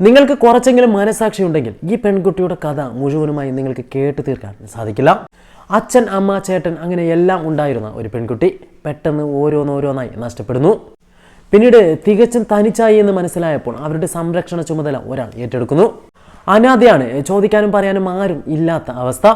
നിങ്ങൾക്ക് കുറച്ചെങ്കിലും മനസാക്ഷി ഉണ്ടെങ്കിൽ ഈ പെൺകുട്ടിയുടെ കഥ മുഴുവനുമായി നിങ്ങൾക്ക് കേട്ടു തീർക്കാൻ സാധിക്കില്ല. അച്ഛൻ, അമ്മ, ചേട്ടൻ അങ്ങനെ എല്ലാം ഉണ്ടായിരുന്ന ഒരു പെൺകുട്ടി പെട്ടെന്ന് ഓരോന്നോരോന്നായി നഷ്ടപ്പെടുന്നു. പിന്നീട് തികച്ചും തനിച്ചായി എന്ന് മനസ്സിലായപ്പോൾ അവരുടെ സംരക്ഷണ ചുമതല ഒരാൾ ഏറ്റെടുക്കുന്നു. അനാഥയാണ്, ചോദിക്കാനും പറയാനും ആരും ഇല്ലാത്ത അവസ്ഥ.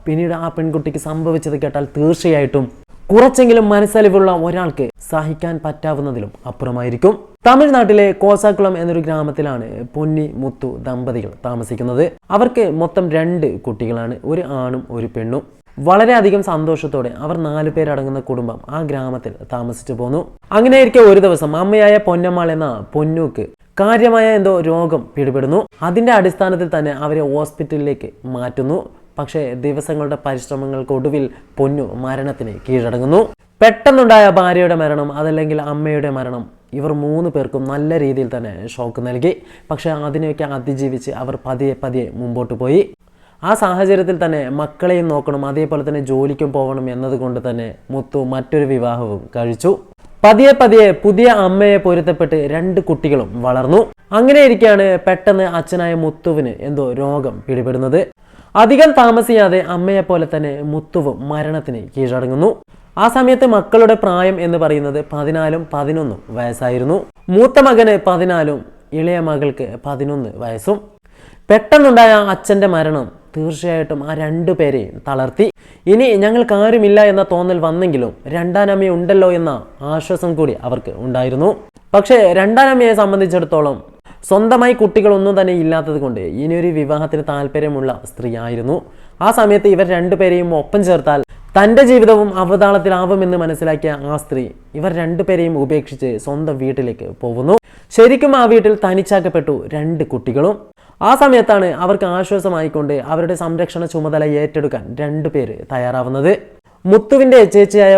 പിന്നീട് ആ പെൺകുട്ടിക്ക് സംഭവിച്ചത് കേട്ടാൽ തീർച്ചയായിട്ടും കുറച്ചെങ്കിലും മനസ്സലിവുള്ള ഒരാൾക്ക് സഹിക്കാൻ പറ്റാവുന്നതിലും അപ്പുറമായിരിക്കും. തമിഴ്നാട്ടിലെ കോസാക്കുളം എന്നൊരു ഗ്രാമത്തിലാണ് പൊന്നി, മുത്തു ദമ്പതികൾ താമസിക്കുന്നത്. അവർക്ക് മൊത്തം 2 കുട്ടികളാണ്, ഒരു ആണും ഒരു പെണ്ണും. വളരെയധികം സന്തോഷത്തോടെ അവർ 4 പേരടങ്ങുന്ന കുടുംബം ആ ഗ്രാമത്തിൽ താമസിച്ചു പോന്നു. അങ്ങനെയിരിക്കെ ഒരു ദിവസം അമ്മയായ പൊന്നമ്മാൾ എന്ന പൊന്നൂക്ക് കാര്യമായ എന്തോ രോഗം പിടിപെടുന്നു. അതിന്റെ അടിസ്ഥാനത്തിൽ തന്നെ അവരെ ഹോസ്പിറ്റലിലേക്ക് മാറ്റുന്നു. പക്ഷേ ദിവസങ്ങളുടെ പരിശ്രമങ്ങൾക്കൊടുവിൽ പൊന്നു മരണത്തിന് കീഴടങ്ങുന്നു. പെട്ടെന്നുണ്ടായ ഭാര്യയുടെ മരണം, അതല്ലെങ്കിൽ അമ്മയുടെ മരണം, ഇവർ 3 പേർക്കും നല്ല രീതിയിൽ തന്നെ ഷോക്ക് നൽകി. പക്ഷെ അതിനെയൊക്കെ അതിജീവിച്ച് അവർ പതിയെ മുമ്പോട്ട് പോയി. ആ സാഹചര്യത്തിൽ തന്നെ മക്കളെയും നോക്കണം, അതേപോലെ തന്നെ ജോലിക്കും പോകണം എന്നതുകൊണ്ട് തന്നെ മുത്തു മറ്റൊരു വിവാഹവും കഴിച്ചു. പതിയെ പുതിയ അമ്മയെ പൊരുത്തപ്പെട്ട് 2 കുട്ടികളും വളർന്നു. അങ്ങനെയിരിക്കെയാണ് പെട്ടെന്ന് അച്ഛനായ മുത്തുവിന് എന്തോ രോഗം പിടിപെടുന്നത്. അധികം താമസിയാതെ അമ്മയെ പോലെ തന്നെ മുത്തുവും മരണത്തിന് കീഴടങ്ങുന്നു. ആ സമയത്ത് മക്കളുടെ പ്രായം എന്ന് പറയുന്നത് 14ഉം 11ഉം വയസ്സായിരുന്നു. മൂത്ത മകന് 14ഉം ഇളയ മകൾക്ക് 11 വയസ്സും. പെട്ടെന്നുണ്ടായ അച്ഛൻ്റെ മരണം തീർച്ചയായിട്ടും ആ 2 പേരെയും തളർത്തി. ഇനി ഞങ്ങൾക്ക് ആരുമില്ല എന്ന തോന്നൽ വന്നെങ്കിലും രണ്ടാനമ്മ ഉണ്ടല്ലോ എന്ന ആശ്വാസം കൂടി അവർക്ക് ഉണ്ടായിരുന്നു. പക്ഷേ രണ്ടാനമ്മയെ സംബന്ധിച്ചിടത്തോളം സ്വന്തമായി കുട്ടികളൊന്നും തന്നെ ഇല്ലാത്തത് കൊണ്ട് ഇനിയൊരു വിവാഹത്തിന് താല്പര്യമുള്ള സ്ത്രീ ആയിരുന്നു. ആ സമയത്ത് ഇവർ 2 പേരെയും ഒപ്പം ചേർത്താൽ തൻ്റെ ജീവിതവും അവതാളത്തിലാവുമെന്ന് മനസ്സിലാക്കിയ ആ സ്ത്രീ ഇവർ 2 പേരെയും ഉപേക്ഷിച്ച് സ്വന്തം വീട്ടിലേക്ക് പോകുന്നു. ശരിക്കും ആ വീട്ടിൽ തനിച്ചാക്കപ്പെട്ടു 2 കുട്ടികളും. ആ സമയത്താണ് അവർക്ക് ആശ്വാസമായിക്കൊണ്ട് അവരുടെ സംരക്ഷണ ചുമതല ഏറ്റെടുക്കാൻ 2 പേര് തയ്യാറാവുന്നത്. മുത്തുവിന്റെ ചേച്ചിയായ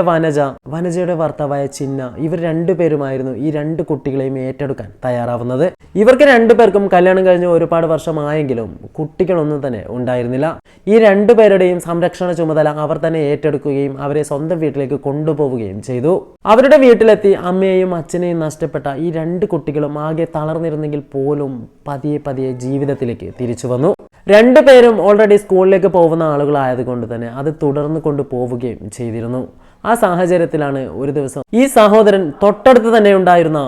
വനജയുടെ ഭർത്താവായ ചിന്ന, ഇവർ 2 പേരുമായിരുന്നു ഈ 2 കുട്ടികളെയും ഏറ്റെടുക്കാൻ തയ്യാറാവുന്നത്. ഇവർക്ക് 2 പേർക്കും കല്യാണം കഴിഞ്ഞ് ഒരുപാട് വർഷമായെങ്കിലും കുട്ടികളൊന്നും തന്നെ ഉണ്ടായിരുന്നില്ല. ഈ 2 പേരുടെയും സംരക്ഷണ ചുമതല അവർ തന്നെ ഏറ്റെടുക്കുകയും അവരെ സ്വന്തം വീട്ടിലേക്ക് കൊണ്ടുപോവുകയും ചെയ്തു. അവരുടെ വീട്ടിലെത്തി അമ്മയെയും അച്ഛനെയും നഷ്ടപ്പെട്ട ഈ 2 കുട്ടികളും ആകെ തളർന്നിരുന്നെങ്കിൽ പോലും പതിയെ ജീവിതത്തിലേക്ക് തിരിച്ചു വന്നു. 2 പേരും ഓൾറെഡി സ്കൂളിലേക്ക് പോകുന്ന ആളുകളായതുകൊണ്ട് തന്നെ അത് തുടർന്ന് കൊണ്ടുപോവുകയും ചെയ്തിരുന്നു. ആ സാഹചര്യത്തിലാണ് ഒരു ദിവസം ഈ സഹോദരൻ തൊട്ടടുത്ത് തന്നെ ഉണ്ടായിരുന്ന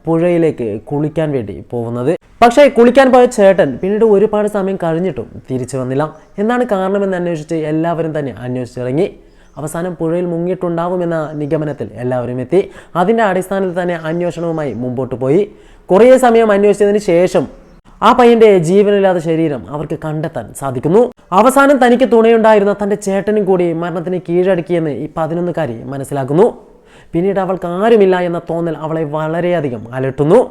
പുഴയിലേക്ക് കുളിക്കാൻ വേണ്ടി പോകുന്നത്. പക്ഷേ കുളിക്കാൻ പോയ ചേട്ടൻ പിന്നീട് ഒരുപാട് സമയം കഴിഞ്ഞിട്ടും തിരിച്ചു വന്നില്ല. എന്താണ് കാരണമെന്ന് അന്വേഷിച്ച് എല്ലാവരും തന്നെ അന്വേഷിച്ചിറങ്ങി. അവസാനം പുഴയിൽ മുങ്ങിയിട്ടുണ്ടാവുമെന്ന നിഗമനത്തിൽ എല്ലാവരും എത്തി. അതിൻ്റെ അടിസ്ഥാനത്തിൽ തന്നെ അന്വേഷണവുമായി മുമ്പോട്ട് പോയി. കുറേ സമയം അന്വേഷിച്ചതിന് ശേഷം ആ പയ്യന്റെ ജീവനില്ലാത്ത ശരീരം അവർക്ക് കണ്ടെത്താൻ സാധിക്കുന്നു. അവസാനം തനിക്ക് തുണയുണ്ടായിരുന്ന തൻ്റെ ചേട്ടനും കൂടി മരണത്തിന് കീഴടക്കിയെന്ന് ഈ 11കാരി മനസ്സിലാക്കുന്നു. പിന്നീട് അവൾക്ക് ആരുമില്ല എന്ന തോന്നൽ അവളെ വളരെയധികം അലട്ടുന്നു.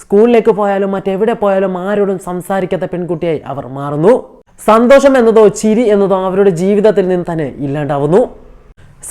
സ്കൂളിലേക്ക് പോയാലും മറ്റെവിടെ പോയാലും ആരോടും സംസാരിക്കാത്ത പെൺകുട്ടിയായി അവർ മാറുന്നു. സന്തോഷം എന്നതോ ചിരി എന്നതോ അവരുടെ ജീവിതത്തിൽ നിന്ന് തന്നെ ഇല്ലാണ്ടാവുന്നു.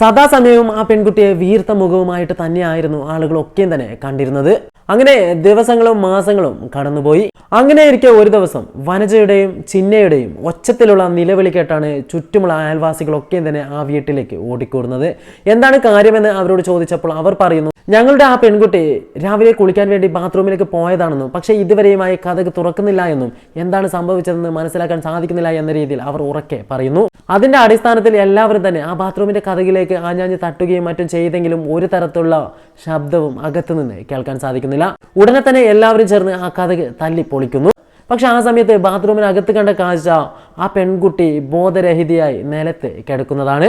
സദാസമയവും ആ പെൺകുട്ടിയെ വീർത്ത മുഖവുമായിട്ട് തന്നെയായിരുന്നു ആളുകളൊക്കെ തന്നെ കണ്ടിരുന്നത്. അങ്ങനെ ദിവസങ്ങളും മാസങ്ങളും കടന്നുപോയി. അങ്ങനെയിരിക്കെ ഒരു ദിവസം വനജയുടെയും ചിന്നയുടെയും ഒച്ചത്തിലുള്ള നിലവിളി കേട്ടാണ് ചുറ്റുമുള്ള അയൽവാസികളൊക്കെ തന്നെ ആ വീട്ടിലേക്ക് ഓടിക്കൂടുന്നത്. എന്താണ് കാര്യമെന്ന് അവരോട് ചോദിച്ചപ്പോൾ അവർ പറയുന്നു, ഞങ്ങളുടെ ആ പെൺകുട്ടി രാവിലെ കുളിക്കാൻ വേണ്ടി ബാത്റൂമിലേക്ക് പോയതാണെന്നും പക്ഷേ ഇതുവരെയുമായി കതക് തുറക്കുന്നില്ല എന്നും എന്താണ് സംഭവിച്ചതെന്ന് മനസ്സിലാക്കാൻ സാധിക്കുന്നില്ല എന്ന രീതിയിൽ അവർ ഉറക്കെ പറയുന്നു. അതിന്റെ അടിസ്ഥാനത്തിൽ എല്ലാവരും തന്നെ ആ ബാത്റൂമിന്റെ കതകിലേക്ക് ആഞ്ഞാഞ്ഞ് തട്ടുകയും മറ്റും ചെയ്തെങ്കിലും ഒരു തരത്തിലുള്ള ശബ്ദവും അകത്തുനിന്ന് കേൾക്കാൻ സാധിക്കുന്നില്ല. ഉടനെ തന്നെ എല്ലാവരും ചേർന്ന് ആ കതക് തല്ലി പൊളിക്കുന്നു. പക്ഷെ ആ സമയത്ത് ബാത്റൂമിനകത്ത് കണ്ട കാഴ്ച ആ പെൺകുട്ടി ബോധരഹിതയായി നിലത്ത് കിടക്കുന്നതാണ്.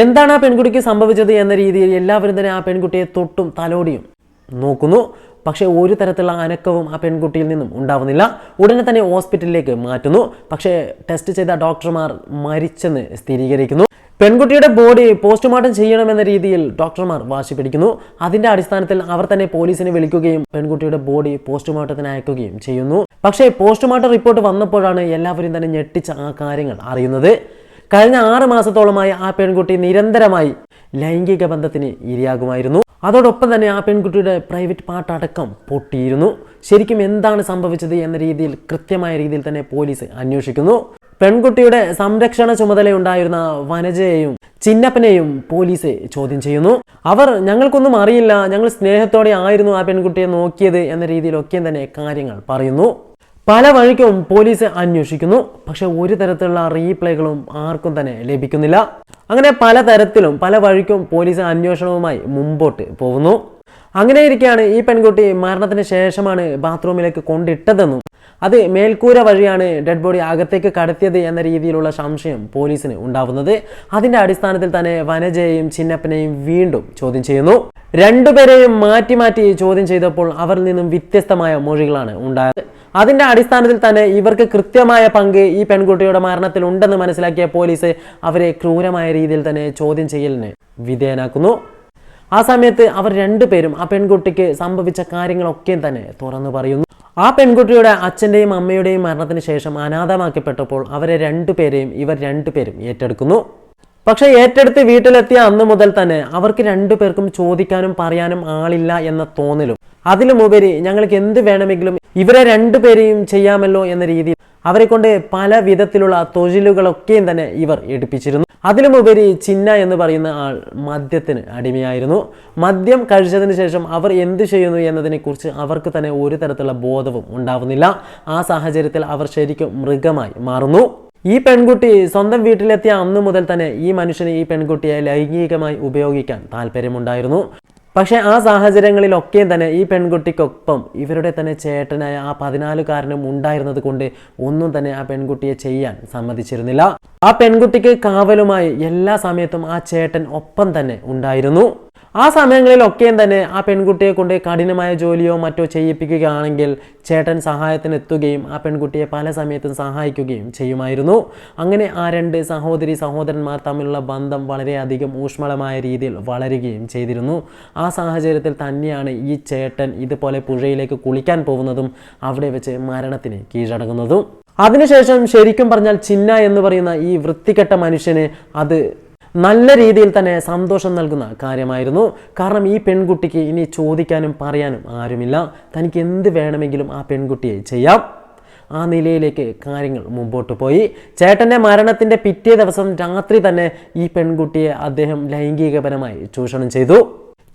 എന്താണ് ആ പെൺകുട്ടിക്ക് സംഭവിച്ചത് എന്ന രീതിയിൽ എല്ലാവരും തന്നെ ആ പെൺകുട്ടിയെ തൊട്ടും തലോടിയും നോക്കുന്നു. പക്ഷേ ഒരു തരത്തിലുള്ള അനക്കവും ആ പെൺകുട്ടിയിൽ നിന്നും ഉണ്ടാവുന്നില്ല. ഉടനെ തന്നെ ഹോസ്പിറ്റലിലേക്ക് മാറ്റുന്നു. പക്ഷേ ടെസ്റ്റ് ചെയ്ത ഡോക്ടർമാർ മരിച്ചെന്ന് സ്ഥിരീകരിക്കുന്നു. പെൺകുട്ടിയുടെ ബോഡി പോസ്റ്റ്മോർട്ടം ചെയ്യണമെന്ന രീതിയിൽ ഡോക്ടർമാർ വാശി പിടിക്കുന്നു. അതിന്റെ അടിസ്ഥാനത്തിൽ അവർ തന്നെ പോലീസിനെ വിളിക്കുകയും പെൺകുട്ടിയുടെ ബോഡി പോസ്റ്റ്മോർട്ടത്തിന് അയക്കുകയും ചെയ്യുന്നു. പക്ഷേ പോസ്റ്റ്മോർട്ടം റിപ്പോർട്ട് വന്നപ്പോഴാണ് എല്ലാവരും തന്നെ ഞെട്ടിച്ച ആ കാര്യങ്ങൾ അറിയുന്നത്. കഴിഞ്ഞ 6 മാസത്തോളമായി ആ പെൺകുട്ടി നിരന്തരമായി ലൈംഗിക ബന്ധത്തിന് ഇരയാകുമായിരുന്നു. അതോടൊപ്പം തന്നെ ആ പെൺകുട്ടിയുടെ പ്രൈവറ്റ് പാർട്ട് അടക്കം പൊട്ടിയിരുന്നു. ശരിക്കും എന്താണ് സംഭവിച്ചത് എന്ന രീതിയിൽ കൃത്യമായ രീതിയിൽ തന്നെ പോലീസ് അന്വേഷിക്കുന്നു. പെൺകുട്ടിയുടെ സംരക്ഷണ ചുമതലയുണ്ടായിരുന്ന വനജയെയും ചിന്നപ്പനെയും പോലീസ് ചോദ്യം ചെയ്യുന്നു. അവർ ഞങ്ങൾക്കൊന്നും അറിയില്ല, ഞങ്ങൾ സ്നേഹത്തോടെ ആയിരുന്നു ആ പെൺകുട്ടിയെ നോക്കിയത് എന്ന രീതിയിലൊക്കെ തന്നെ കാര്യങ്ങൾ പറയുന്നു. പല വഴിക്കും പോലീസ് അന്വേഷിക്കുന്നു. പക്ഷെ ഒരു തരത്തിലുള്ള റീപ്ലൈകളും ആർക്കും തന്നെ ലഭിക്കുന്നില്ല. അങ്ങനെ പലതരത്തിലും പല വഴിക്കും പോലീസ് അന്വേഷണവുമായി മുമ്പോട്ട് പോകുന്നു. അങ്ങനെ ഇരിക്കെയാണ് ഈ പെൺകുട്ടി മരണത്തിന് ശേഷമാണ് ബാത്റൂമിലേക്ക് കൊണ്ടിട്ടതെന്നും അത് മേൽക്കൂര വഴിയാണ് ഡെഡ് ബോഡി അകത്തേക്ക് കടത്തിയത് എന്ന രീതിയിലുള്ള സംശയം പോലീസിന് ഉണ്ടാവുന്നത്. അതിന്റെ അടിസ്ഥാനത്തിൽ തന്നെ വനജയെയും ചിന്നപ്പനെയും വീണ്ടും ചോദ്യം ചെയ്യുന്നു. രണ്ടുപേരെയും മാറ്റി മാറ്റി ചോദ്യം ചെയ്തപ്പോൾ അവരിൽ നിന്നും വ്യത്യസ്തമായ മൊഴികളാണ് ഉണ്ടായത്. അതിന്റെ അടിസ്ഥാനത്തിൽ തന്നെ ഇവർക്ക് കൃത്യമായ പങ്ക് ഈ പെൺകുട്ടിയുടെ മരണത്തിൽ ഉണ്ടെന്ന് മനസ്സിലാക്കിയ പോലീസ് അവരെ ക്രൂരമായ രീതിയിൽ തന്നെ ചോദ്യം ചെയ്യലിന് വിധേയനാക്കുന്നു. ആ സമയത്ത് അവർ രണ്ടുപേരും ആ പെൺകുട്ടിക്ക് സംഭവിച്ച കാര്യങ്ങളൊക്കെ തന്നെ തുറന്നു പറയുന്നു. ആ പെൺകുട്ടിയുടെ അച്ഛൻ്റെയും അമ്മയുടെയും മരണത്തിന് ശേഷം അനാഥമാക്കപ്പെട്ടപ്പോൾ അവരെ ഇവർ രണ്ടുപേരും ഏറ്റെടുക്കുന്നു. പക്ഷെ ഏറ്റെടുത്ത് വീട്ടിലെത്തിയ അന്ന് മുതൽ തന്നെ അവർക്ക് രണ്ടുപേർക്കും ചോദിക്കാനും പറയാനും ആളില്ല എന്ന തോന്നലും അതിലുമുപരി ഞങ്ങൾക്ക് എന്ത് വേണമെങ്കിലും ഇവരെ രണ്ടുപേരെയും ചെയ്യാമല്ലോ എന്ന രീതിയിൽ അവരെ കൊണ്ട് പല വിധത്തിലുള്ള തൊഴിലുകളൊക്കെയും തന്നെ ഇവർ എടുപ്പിച്ചിരുന്നു. അതിലുമുപരി ചിന്ന എന്ന് പറയുന്ന ആൾ മദ്യത്തിന് അടിമയായിരുന്നു. മദ്യം കഴിച്ചതിന് ശേഷം അവർ എന്ത് ചെയ്യുന്നു എന്നതിനെ കുറിച്ച് അവർക്ക് തന്നെ ഒരു തരത്തിലുള്ള ബോധവും ഉണ്ടാവുന്നില്ല. ആ സാഹചര്യത്തിൽ അവർ ശരിക്കും മൃഗമായി മാറുന്നു. ഈ പെൺകുട്ടി സ്വന്തം വീട്ടിലെത്തിയ അന്നു മുതൽ തന്നെ ഈ മനുഷ്യന് ഈ പെൺകുട്ടിയെ ലൈംഗികമായി ഉപയോഗിക്കാൻ താല്പര്യമുണ്ടായിരുന്നു. പക്ഷെ ആ സാഹചര്യങ്ങളിലൊക്കെയും തന്നെ ഈ പെൺകുട്ടിക്കൊപ്പം ഇവരുടെ തന്നെ ചേട്ടനായ ആ 14-കാരനും ഉണ്ടായിരുന്നത് കൊണ്ട് ഒന്നും തന്നെ ആ പെൺകുട്ടിയെ ചെയ്യാൻ സമ്മതിച്ചിരുന്നില്ല. ആ പെൺകുട്ടിക്ക് കാവലുമായി എല്ലാ സമയത്തും ആ ചേട്ടൻ ഒപ്പം തന്നെ ഉണ്ടായിരുന്നു. ആ സമയങ്ങളിലൊക്കെയും തന്നെ ആ പെൺകുട്ടിയെ കൊണ്ട് കഠിനമായ ജോലിയോ മറ്റോ ചെയ്യിപ്പിക്കുകയാണെങ്കിൽ ചേട്ടൻ സഹായത്തിന് എത്തുകയും ആ പെൺകുട്ടിയെ പല സമയത്തും സഹായിക്കുകയും ചെയ്യുമായിരുന്നു. അങ്ങനെ ആ രണ്ട് സഹോദരന്മാർ തമ്മിലുള്ള ബന്ധം വളരെയധികം ഊഷ്മളമായ രീതിയിൽ വളരുകയും ചെയ്തിരുന്നു. ആ സാഹചര്യത്തിൽ തന്നെയാണ് ഈ ചേട്ടൻ ഇതുപോലെ പുഴയിലേക്ക് കുളിക്കാൻ പോകുന്നതും അവിടെ വെച്ച് മരണത്തിന് കീഴടങ്ങുന്നതും. അതിനുശേഷം ശരിക്കും പറഞ്ഞാൽ ചിന്ന എന്ന് പറയുന്ന ഈ വൃത്തികെട്ട മനുഷ്യന് അത് നല്ല രീതിയിൽ തന്നെ സന്തോഷം നൽകുന്ന കാര്യമായിരുന്നു. കാരണം ഈ പെൺകുട്ടിക്ക് ഇനി ചോദിക്കാനും പറയാനും ആരുമില്ല. തനിക്ക് എന്ത് വേണമെങ്കിലും ആ പെൺകുട്ടിയെ ചെയ്യാം. ആ നിലയിലേക്ക് കാര്യങ്ങൾ മുമ്പോട്ട് പോയി. ചേട്ടൻ്റെ മരണത്തിൻ്റെ പിറ്റേ ദിവസം രാത്രി തന്നെ ഈ പെൺകുട്ടിയെ അദ്ദേഹം ലൈംഗികപരമായി ചൂഷണം ചെയ്തു.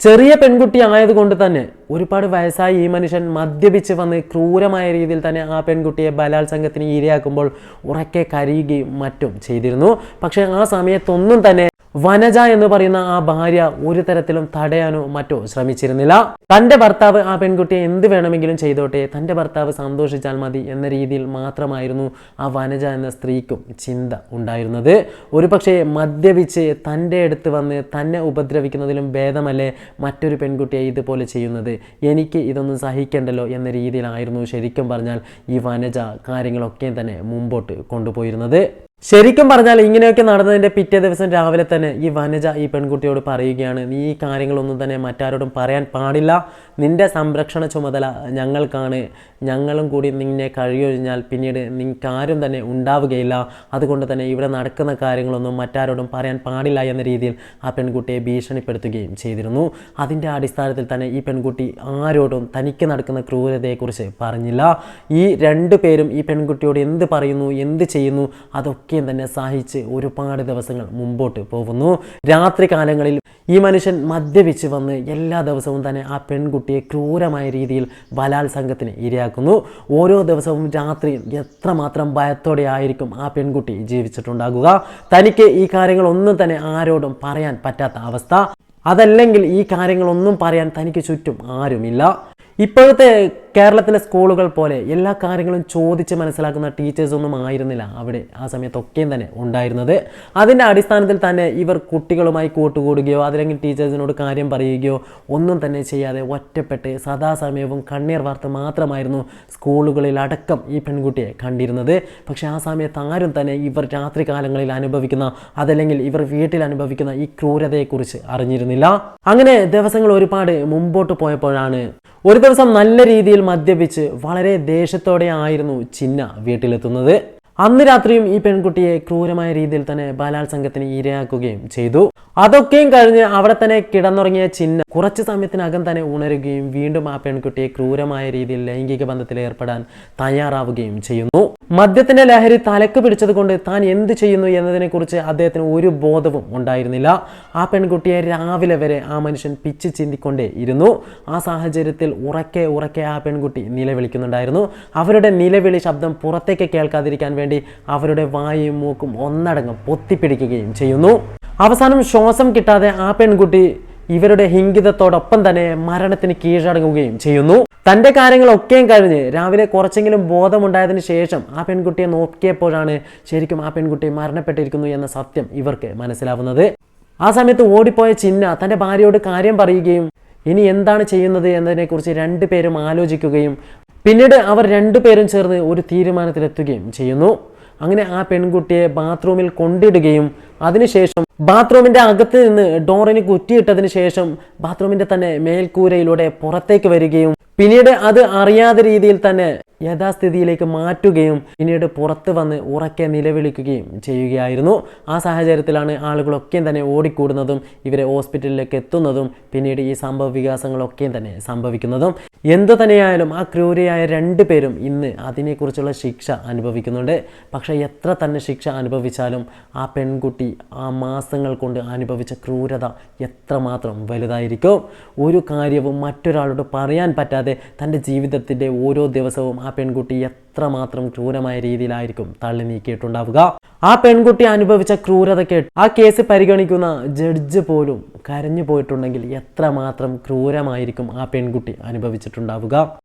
ചെറിയ പെൺകുട്ടി ആയതുകൊണ്ട് തന്നെ ഒരുപാട് വയസ്സായി ഈ മനുഷ്യൻ മദ്യപിച്ച് വന്ന് ക്രൂരമായ രീതിയിൽ തന്നെ ആ പെൺകുട്ടിയെ ബലാത്സംഗത്തിന് ഇരയാക്കുമ്പോൾ ഉറക്കെ കരയുകയും മറ്റും ചെയ്തിരുന്നു. പക്ഷെ ആ സമയത്തൊന്നും തന്നെ വനജ എന്ന് പറയുന്ന ആ ഭാര്യ ഒരു തരത്തിലും തടയാനോ മറ്റോ ശ്രമിച്ചിരുന്നില്ല. തൻ്റെ ഭർത്താവ് ആ പെൺകുട്ടിയെ എന്ത് വേണമെങ്കിലും ചെയ്തോട്ടെ, തൻ്റെ ഭർത്താവ് സന്തോഷിച്ചാൽ മതി എന്ന രീതിയിൽ മാത്രമായിരുന്നു ആ വനജ എന്ന സ്ത്രീക്കും ചിന്ത ഉണ്ടായിരുന്നത്. ഒരു പക്ഷേ മദ്യപിച്ച് തൻ്റെ അടുത്ത് വന്ന് തന്നെ ഉപദ്രവിക്കുന്നതിലും ഭേദമല്ലേ മറ്റൊരു പെൺകുട്ടിയെ ഇതുപോലെ ചെയ്യുന്നത്, എനിക്ക് ഇതൊന്നും സഹിക്കേണ്ടല്ലോ എന്ന രീതിയിലായിരുന്നു ശരിക്കും പറഞ്ഞാൽ ഈ വനജ കാര്യങ്ങളൊക്കെ തന്നെ മുമ്പോട്ട് കൊണ്ടുപോയിരുന്നത്. ശരിക്കും പറഞ്ഞാൽ ഇങ്ങനെയൊക്കെ നടന്നതിൻ്റെ പിറ്റേ ദിവസം രാവിലെ തന്നെ ഈ വനജ ഈ പെൺകുട്ടിയോട് പറയുകയാണ്, നീ ഈ കാര്യങ്ങളൊന്നും തന്നെ മറ്റാരോടും പറയാൻ പാടില്ല, നിന്റെ സംരക്ഷണ ചുമതല ഞങ്ങൾക്കാണ്, ഞങ്ങളും കൂടി നിന്നെ കഴിയൊഴിഞ്ഞാൽ പിന്നീട് നിനക്കാരും തന്നെ ഉണ്ടാവുകയില്ല, അതുകൊണ്ട് തന്നെ ഇവിടെ നടക്കുന്ന കാര്യങ്ങളൊന്നും മറ്റാരോടും പറയാൻ പാടില്ല എന്ന രീതിയിൽ ആ പെൺകുട്ടിയെ ഭീഷണിപ്പെടുത്തുകയും ചെയ്തിരുന്നു. അതിൻ്റെ അടിസ്ഥാനത്തിൽ തന്നെ ഈ പെൺകുട്ടി ആരോടും തനിക്ക് നടക്കുന്ന ക്രൂരതയെക്കുറിച്ച് പറഞ്ഞില്ല. ഈ രണ്ടുപേരും ഈ പെൺകുട്ടിയോട് എന്ത് പറയുന്നു എന്ത് ചെയ്യുന്നു അതൊക്കെ തന്നെ സഹിച്ച് ഒരുപാട് ദിവസങ്ങൾ മുമ്പോട്ട് പോകുന്നു. രാത്രി കാലങ്ങളിൽ ഈ മനുഷ്യൻ മദ്യപിച്ച് വന്ന് എല്ലാ ദിവസവും തന്നെ ആ പെൺകുട്ടിയെ ക്രൂരമായ രീതിയിൽ ബലാത്സംഗത്തിന് ഇരയാക്കുന്നു. ഓരോ ദിവസവും രാത്രി എത്രമാത്രം ഭയത്തോടെ ആയിരിക്കും ആ പെൺകുട്ടി ജീവിച്ചിട്ടുണ്ടാകുക. തനിക്ക് ഈ കാര്യങ്ങളൊന്നും തന്നെ ആരോടും പറയാൻ പറ്റാത്ത അവസ്ഥ, അതല്ലെങ്കിൽ ഈ കാര്യങ്ങളൊന്നും പറയാൻ തനിക്ക് ചുറ്റും ആരുമില്ല. ഇപ്പോഴത്തെ കേരളത്തിലെ സ്കൂളുകൾ പോലെ എല്ലാ കാര്യങ്ങളും ചോദിച്ച് മനസ്സിലാക്കുന്ന ടീച്ചേഴ്സൊന്നും ആയിരുന്നില്ല അവിടെ ആ സമയത്തൊക്കെയും തന്നെ ഉണ്ടായിരുന്നത്. അതിൻ്റെ അടിസ്ഥാനത്തിൽ തന്നെ ഇവർ കുട്ടികളുമായി കൂട്ടുകൂടുകയോ അതല്ലെങ്കിൽ ടീച്ചേഴ്സിനോട് കാര്യം പറയുകയോ ഒന്നും തന്നെ ചെയ്യാതെ ഒറ്റപ്പെട്ട് സദാസമയവും കണ്ണീർ വാർത്ത മാത്രമായിരുന്നു സ്കൂളുകളിലടക്കം ഈ പെൺകുട്ടിയെ കണ്ടിരുന്നത്. പക്ഷേ ആ സമയത്ത് ആരും തന്നെ ഇവർ രാത്രി കാലങ്ങളിൽ അനുഭവിക്കുന്ന അതല്ലെങ്കിൽ ഇവർ വീട്ടിൽ അനുഭവിക്കുന്ന ഈ ക്രൂരതയെക്കുറിച്ച് അറിഞ്ഞിരുന്നില്ല. അങ്ങനെ ദിവസങ്ങൾ ഒരുപാട് മുമ്പോട്ട് പോയപ്പോഴാണ് ഒരു ദിവസം നല്ല രീതിയിൽ മദ്യപിച്ച് വളരെ ദേഷ്യത്തോടെ ആയിരുന്നു ചിന്ന വീട്ടിലെത്തുന്നത്. അന്ന് രാത്രിയും ഈ പെൺകുട്ടിയെ ക്രൂരമായ രീതിയിൽ തന്നെ ബലാത്സംഗത്തിന് ഇരയാക്കുകയും ചെയ്തു. അതൊക്കെയും കഴിഞ്ഞ് അവിടെ തന്നെ കിടന്നുറങ്ങിയ ചിന്ന കുറച്ച് സമയത്തിനകം തന്നെ ഉണരുകയും വീണ്ടും ആ പെൺകുട്ടിയെ ക്രൂരമായ രീതിയിൽ ലൈംഗിക ബന്ധത്തിൽ ഏർപ്പെടാൻ തയ്യാറാവുകയും ചെയ്യുന്നു. മദ്യത്തിന്റെ ലഹരി തലക്ക് പിടിച്ചത് കൊണ്ട് താൻ എന്ത് ചെയ്യുന്നു എന്നതിനെക്കുറിച്ച് അദ്ദേഹത്തിന് ഒരു ബോധവും ഉണ്ടായിരുന്നില്ല. ആ പെൺകുട്ടിയെ രാവിലെ വരെ ആ മനുഷ്യൻ പിച്ച് ചിന്തിക്കൊണ്ടേ ഇരുന്നു. ആ സാഹചര്യത്തിൽ ഉറക്കെ ഉറക്കെ ആ പെൺകുട്ടി നിലവിളിക്കുന്നുണ്ടായിരുന്നു. അവരുടെ നിലവിളി ശബ്ദം പുറത്തേക്ക് കേൾക്കാതിരിക്കാൻ വേണ്ടി അവരുടെ വായും മൂക്കും ഒന്നടങ്കം പൊത്തിപ്പിടിക്കുകയും ചെയ്യുന്നു. അവസാനം ശ്വാസം കിട്ടാതെ ആ പെൺകുട്ടി ഇവരുടെ ഹിംഗിതത്തോടൊപ്പം തന്നെ മരണത്തിന് കീഴടങ്ങുകയും ചെയ്യുന്നു. തൻ്റെ കാര്യങ്ങളൊക്കെയും കഴിഞ്ഞ് രാവിലെ കുറച്ചെങ്കിലും ബോധമുണ്ടായതിനു ശേഷം ആ പെൺകുട്ടിയെ നോക്കിയപ്പോഴാണ് ശരിക്കും ആ പെൺകുട്ടി മരണപ്പെട്ടിരിക്കുന്നു എന്ന സത്യം ഇവർക്ക് മനസ്സിലാവുന്നത്. ആ സമയത്ത് ഓടിപ്പോയ ചിന്ന തൻ്റെ ഭാര്യയോട് കാര്യം പറയുകയും ഇനി എന്താണ് ചെയ്യുന്നത് എന്നതിനെക്കുറിച്ച് രണ്ടുപേരും ആലോചിക്കുകയും പിന്നീട് അവർ രണ്ടുപേരും ചേർന്ന് ഒരു തീരുമാനത്തിലെത്തുകയും ചെയ്യുന്നു. അങ്ങനെ ആ പെൺകുട്ടിയെ ബാത്റൂമിൽ കൊണ്ടിടുകയും അതിനുശേഷം ബാത്റൂമിൻ്റെ അകത്ത് നിന്ന് ഡോറിന് കുറ്റിയിട്ടതിന് ശേഷം ബാത്റൂമിൻ്റെ തന്നെ മേൽക്കൂരയിലൂടെ പുറത്തേക്ക് വരികയും പിന്നീട് അത് അറിയാത്ത രീതിയിൽ തന്നെ യഥാസ്ഥിതിയിലേക്ക് മാറ്റുകയും പിന്നീട് പുറത്ത് വന്ന് ഉറക്കെ നിലവിളിക്കുകയും ചെയ്യുകയായിരുന്നു. ആ സാഹചര്യത്തിലാണ് ആളുകളൊക്കെയും തന്നെ ഓടിക്കൂടുന്നതും ഇവരെ ഹോസ്പിറ്റലിലേക്ക് എത്തുന്നതും പിന്നീട് ഈ സംഭവ വികാസങ്ങളൊക്കെയും തന്നെ സംഭവിക്കുന്നതും. എന്തു തന്നെയായാലും ആ ക്രൂരയായ രണ്ടുപേരും ഇന്ന് അതിനെക്കുറിച്ചുള്ള ശിക്ഷ അനുഭവിക്കുന്നുണ്ട്. പക്ഷേ എത്ര തന്നെ ശിക്ഷ അനുഭവിച്ചാലും ആ പെൺകുട്ടി ആ മാസങ്ങൾ കൊണ്ട് അനുഭവിച്ച ക്രൂരത എത്രമാത്രം വലുതായിരിക്കും. ഒരു കാര്യവും മറ്റൊരാളോട് പറയാൻ പറ്റാതെ തൻ്റെ ജീവിതത്തിൻ്റെ ഓരോ ദിവസവും ആ പെൺകുട്ടി എത്രമാത്രം ക്രൂരമായ രീതിയിലായിരിക്കും തള്ളി നീക്കിയിട്ടുണ്ടാവുക. ആ പെൺകുട്ടി അനുഭവിച്ച ക്രൂരത കേട്ട് ആ കേസ് പരിഗണിക്കുന്ന ജഡ്ജ് പോലും കരഞ്ഞു പോയിട്ടുണ്ടെങ്കിൽ എത്രമാത്രം ക്രൂരമായിരിക്കും ആ പെൺകുട്ടി അനുഭവിച്ചിട്ടുണ്ടാവുക.